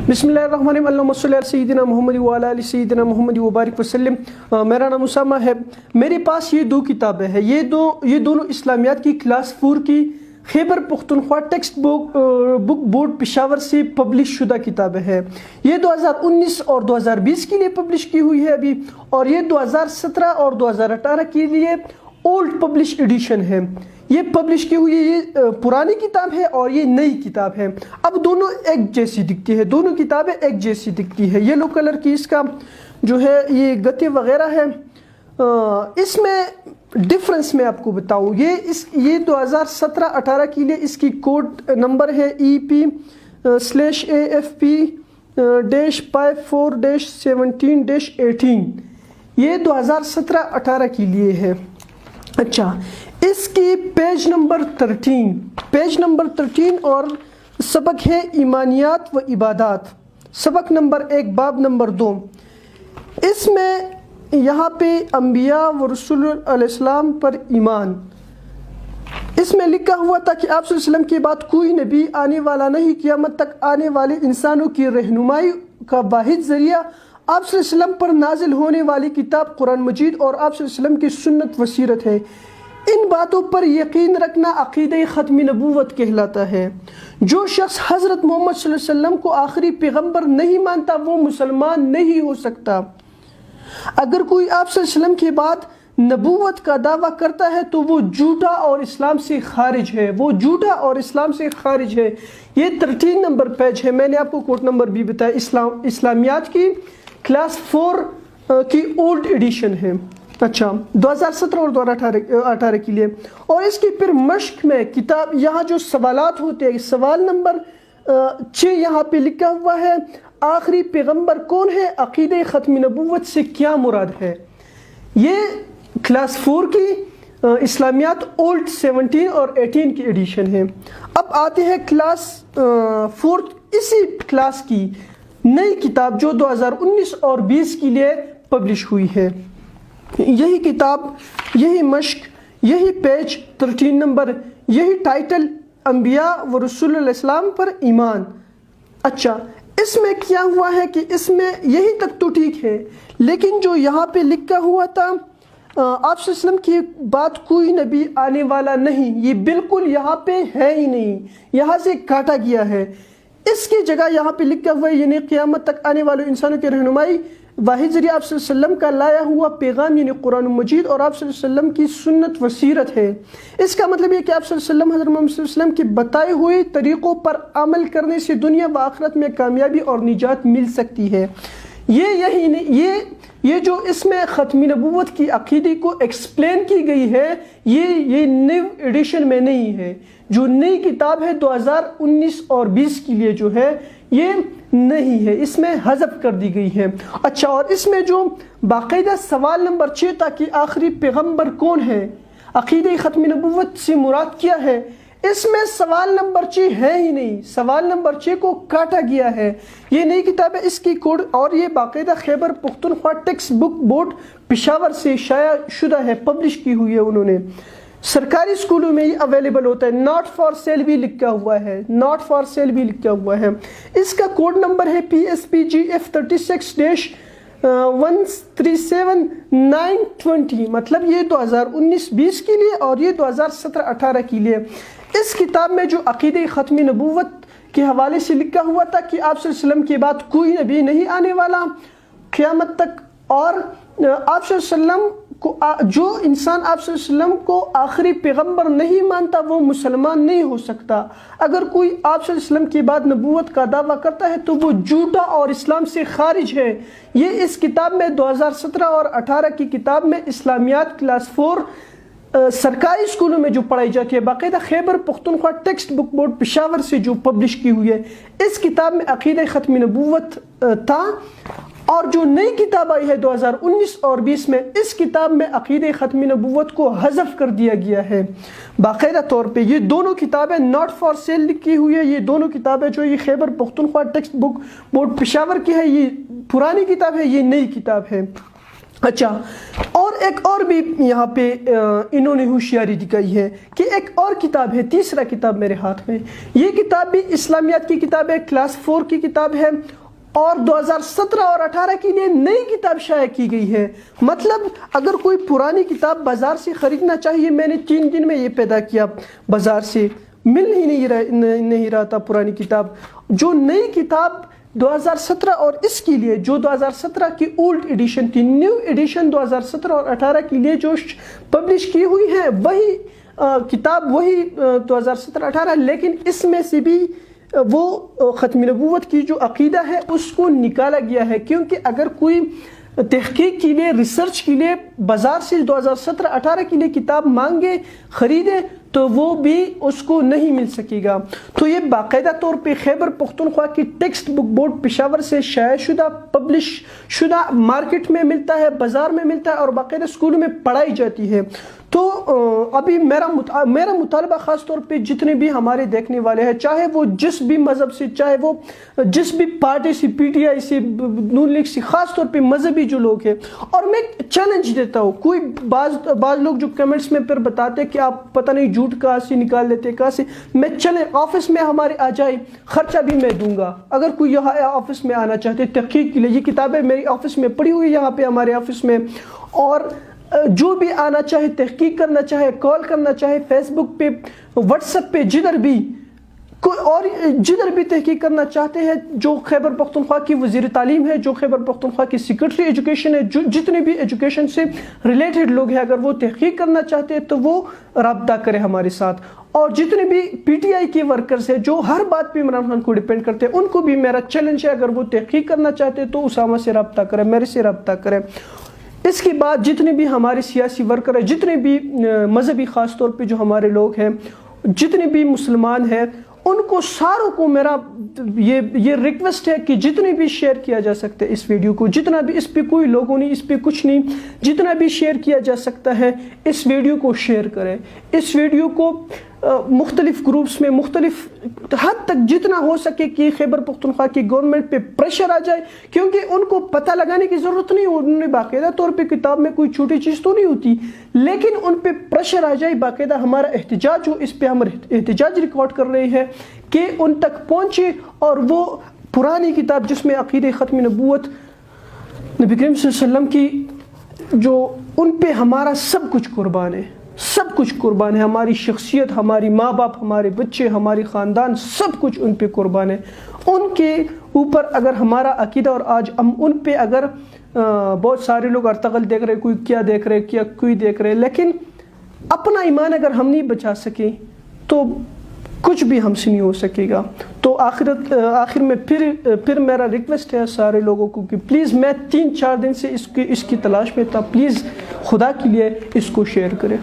बिस्मिल्लाहिर्रहमानिर्रहीम अल्लाहुम्मा सल्लि अला सय्यिदिना मुहम्मद व अला आलि सय्यिदिना मुहम्मद व बारिक वसल्लम। मेरा नाम उसामा है। मेरे पास ये दो किताबें हैं। ये दोनों इस्लामियात की क्लास 4 की Khyber Pakhtunkhwa text book board Peshawar से पब्लिश शुदा किताबें हैं। ये 2019 और 2020 के लिए पब्लिश की हुई है अभी, और ये 2017 और 2018 के लिए ओल्ड पब्लिश एडिशन है। ये पब्लिश की हुई ये पुरानी किताब है और ये नई किताब है। अब दोनों एक जैसी दिखती है, दोनों किताबें एक जैसी दिखती है। येलो कलर की इसका जो है ये गति वगैरह है। इसमें डिफरेंस मैं आपको बताऊं, ये 2017-18 के लिए इसकी कोड नंबर है EP/AFP-54-17-18। ये 2017-18 के लिए है। अच्छा, इसकी पेज नंबर 13 और सबक है ईमानियात व इबादात। सबक नंबर 1 बाब नंबर 2। इसमें यहाँ पे अंबिया व रसूल अलैहिस्सलाम पर ईमान, इसमें लिखा हुआ था कि आप सल्लल्लाहु अलैहि वसल्लम के बाद कोई नबी आने वाला नहीं, क़यामत तक आने वाले इंसानों की रहनुमाई का वाहिद ज़रिया आप सल्लल्लाहु अलैहि वसल्लम पर नाजिल होने वाली किताब कुरान मजीद और आप सल्लल्लाहु अलैहि वसल्लम की सुन्नत व सीरत है। इन बातों पर यकीन रखना अक़ीदे ख़त्मी नबूवत कहलाता है। जो शख्स हज़रत मोहम्मद सल्लल्लाहु अलैहि वसल्लम को आखिरी पैगम्बर नहीं मानता वो मुसलमान नहीं हो सकता। अगर कोई आप सल्लल्लाहु अलैहि वसल्लम के बाद नबूवत का दावा करता है तो वो झूठा और इस्लाम से खारिज है, वो झूठा और इस्लाम से खारिज है। ये 13 नंबर पेज है। मैंने आपको कोड नंबर भी बताया। इस्लामियात की क्लास 4 की ओल्ड एडिशन है। अच्छा, 2017 और 2018 के लिए। और इसकी फिर मश्क में किताब यहाँ जो सवालात होते हैं, सवाल नंबर 6 यहाँ पे लिखा हुआ है, आखिरी पैगंबर कौन है, अक़ीदे ख़त्मी नबूवत से क्या मुराद है। ये क्लास 4 की इस्लामियात ओल्ड 17 और 18 की एडिशन है। अब आते हैं क्लास 4 इसी क्लास की नई किताब जो 2019 और 20 के लिए पब्लिश हुई है। यही किताब, यही मश्क, यही पेज 13 नंबर, यही टाइटल अंबिया व रसूल अलैहिस्सलाम पर ईमान। अच्छा, इसमें क्या हुआ है कि इसमें यही तक तो ठीक है, लेकिन जो यहाँ पे लिखा हुआ था आप सल्लल्लाहु अलैहि वसल्लम की बात कोई नबी आने वाला नहीं, ये बिल्कुल यहाँ पे है ही नहीं, यहाँ से काटा गया है। इसकी जगह यहाँ पे लिखा हुआ है यानी क़यामत तक आने वाले इंसानों की रहनुमाई वाहिद ज़रिया आप सल्लल्लाहु अलैहि वसल्लम का लाया हुआ पैगाम यानी कुरान मजीद और आप सल्लल्लाहु अलैहि वसल्लम की सुन्नत व सीरत है। इसका मतलब ये कि आप सल्लल्लाहु अलैहि वसल्लम हज़रत मोहम्मद सल्लल्लाहु अलैहि वसल्लम के बताए हुए तरीक़ों पर अमल करने से दुनिया व आखिरत में कामयाबी और निजात मिल सकती है। ये जो इसमें ख़त्मी नबूवत की अक़ीदे को एक्सप्लेन की गई है, ये न्यू एडिशन में नहीं है। जो नई किताब है 2019 और 20 के लिए जो है ये नहीं है, इसमें हज़फ कर दी गई है। अच्छा, और इसमें जो बाकायदा सवाल नंबर 6 था कि आखिरी पैगम्बर कौन है, अक़ीदे ख़त्मी नबूवत से मुराद क्या है, इसमें सवाल नंबर 6 है ही नहीं। सवाल नंबर 6 को काटा गया है। ये नई किताब है, इसकी कोड और ये बाकायदा Khyber Pakhtunkhwa text book board Peshawar से शाया शुदा है, पब्लिश की हुई है उन्होंने। सरकारी स्कूलों में ये अवेलेबल होता है। नॉट फॉर सेल भी लिखा हुआ है, नॉट फॉर सेल भी लिखा हुआ है। इसका कोड नंबर है PSPGF36-137920, मतलब ये 2019-20 के लिए और ये 2017-18 के लिए। इस किताब में जो अक़ीदे ख़त्मी नबूवत के हवाले से लिखा हुआ था कि आप सल्लल्लाहु अलैहि वसल्लम के बाद कोई नबी नहीं आने वाला क़यामत तक, और आप सल्लल्लाहु अलैहि वसल्लम को जो इंसान आप सल्लल्लाहु अलैहि वसल्लम को आखिरी पैगंबर नहीं मानता वो मुसलमान नहीं हो सकता। अगर कोई आप सल्लल्लाहु अलैहि वसल्लम के बाद नबूवत का दावा करता है तो वो झूठा और इस्लाम से खारिज है। ये इस किताब में 2017 और 18 की किताब में इस्लामियात क्लास 4 सरकारी स्कूलों में जो पढ़ाई जाती है, बाकायदा Khyber Pakhtunkhwa text book board Peshawar से जो पब्लिश की हुई है, इस किताब में अक़ीदे ख़त्मी नबूवत था। और जो नई किताब आई है 2019 और 20 में, इस किताब में अक़ीदे ख़त्मी नबूवत को हज़फ कर दिया गया है बाकायदा तौर पे। ये दोनों किताबें नॉट फॉर सेल लिखी हुई है। ये दोनों किताबें जो ये Khyber Pakhtunkhwa text book board Peshawar की है, ये पुरानी किताब है, ये नई किताब है। अच्छा, और एक और भी यहाँ पे इन्होंने होशियारी दिखाई है कि एक और किताब है, तीसरा किताब मेरे हाथ में। ये किताब भी इस्लामियात की किताब है, क्लास 4 की किताब है اور 2017 اور 18 کے لیے نئی کتاب شائع کی گئی ہے. مطلب اگر کوئی پرانی کتاب بازار سے خریدنا چاہیے، میں نے 3 دن میں یہ پیدا کیا، بازار سے مل ہی نہیں رہا تھا پرانی کتاب. جو نئی کتاب 2017 اور اس کے لیے جو 2017 کی اولڈ ایڈیشن تھی، نیو ایڈیشن 2017 اور 18 کے لیے جو پبلش کی ہوئی ہے وہی کتاب، وہی 2017-18، لیکن اس میں سے بھی وہ ختم نبوت کی جو عقیدہ ہے اس کو نکالا گیا ہے. کیونکہ اگر کوئی تحقیق کے لیے، ریسرچ کے لیے بازار سے 2017-18 کے لیے کتاب مانگے، خریدے، تو وہ بھی اس کو نہیں مل سکے گا. تو یہ باقاعدہ طور پہ خیبر پختونخوا کی ٹیکسٹ بک بورڈ پشاور سے شائع شدہ، پبلش شدہ، مارکیٹ میں ملتا ہے، بازار میں ملتا ہے اور باقاعدہ اسکولوں میں پڑھائی جاتی ہے. تو ابھی میرا مطالبہ خاص طور پہ جتنے بھی ہمارے دیکھنے والے ہیں، چاہے وہ جس بھی مذہب سے، چاہے وہ جس بھی پارٹی سے، پی ٹی آئی سے، نون لیگ سے، خاص طور پہ مذہبی جو لوگ ہیں، اور میں چیلنج دیتا ہوں، کوئی بعض لوگ جو کمنٹس میں پھر بتاتے کہ آپ پتہ نہیں جھوٹ کہاں سے نکال لیتے، کہاں سے، میں چلے آفس میں ہمارے آ جائے، خرچہ بھی میں دوں گا. اگر کوئی یہاں آفس میں آنا چاہتے تحقیق کے لیے، یہ کتابیں میری آفس میں پڑھی ہوئی یہاں پہ ہمارے آفس میں، اور جو بھی آنا چاہے، تحقیق کرنا چاہے، کال کرنا چاہے، فیس بک پہ، واٹس ایپ پہ، جدھر بھی کوئی اور جدھر بھی تحقیق کرنا چاہتے ہیں، جو خیبر پختونخوا کی وزیر تعلیم ہے، جو خیبر پختونخوا کی سیکرٹری ایجوکیشن ہے، جو جتنے بھی ایجوکیشن سے ریلیٹڈ لوگ ہیں، اگر وہ تحقیق کرنا چاہتے ہیں تو وہ رابطہ کرے ہمارے ساتھ. اور جتنے بھی پی ٹی آئی کے ورکرز ہیں جو ہر بات پہ عمران خان کو ڈیپینڈ کرتے ہیں، ان کو بھی میرا چیلنج ہے، اگر وہ تحقیق کرنا چاہتے ہیں تو اسامہ سے رابطہ کریں، میرے سے رابطہ کریں. اس کے بعد جتنے بھی ہمارے سیاسی ورکر ہیں، جتنے بھی مذہبی خاص طور پہ جو ہمارے لوگ ہیں، جتنے بھی مسلمان ہیں، ان کو ساروں کو میرا یہ ریکویسٹ ہے کہ جتنے بھی شیئر کیا جا سکتا ہے اس ویڈیو کو، جتنا بھی، اس پہ کوئی لوگوں نہیں، اس پہ کچھ نہیں، جتنا بھی شیئر کیا جا سکتا ہے اس ویڈیو کو شیئر کریں. اس ویڈیو کو مختلف گروپس میں، مختلف حد تک جتنا ہو سکے کہ خیبر پختونخوا کی گورنمنٹ پہ پریشر آ جائے، کیونکہ ان کو پتہ لگانے کی ضرورت نہیں، انہوں نے باقاعدہ طور پہ کتاب میں کوئی چھوٹی چیز تو نہیں ہوتی، لیکن ان پہ پریشر آ جائے، باقاعدہ ہمارا احتجاج ہو، اس پہ ہم احتجاج ریکارڈ کر رہے ہیں کہ ان تک پہنچے، اور وہ پرانی کتاب جس میں عقیدہ ختم نبوت نبی کریم صلی اللہ علیہ وسلم کی، جو ان پہ ہمارا سب کچھ قربان ہے، سب کچھ قربان ہے، ہماری شخصیت، ہماری ماں باپ، ہمارے بچے، ہماری خاندان، سب کچھ ان پہ قربان ہے. ان کے اوپر اگر ہمارا عقیدہ، اور آج ہم ان پہ اگر بہت سارے لوگ ارطغرل دیکھ رہے، کوئی کیا دیکھ رہے، کیا کوئی دیکھ رہے، لیکن اپنا ایمان اگر ہم نہیں بچا سکیں تو کچھ بھی ہم سے نہیں ہو سکے گا. تو آخر میں پھر میرا ریکویسٹ ہے سارے لوگوں کو کہ پلیز، میں 3-4 دن سے اس کی تلاش میں تھا، پلیز خدا کے لیے اس کو شیئر کریں.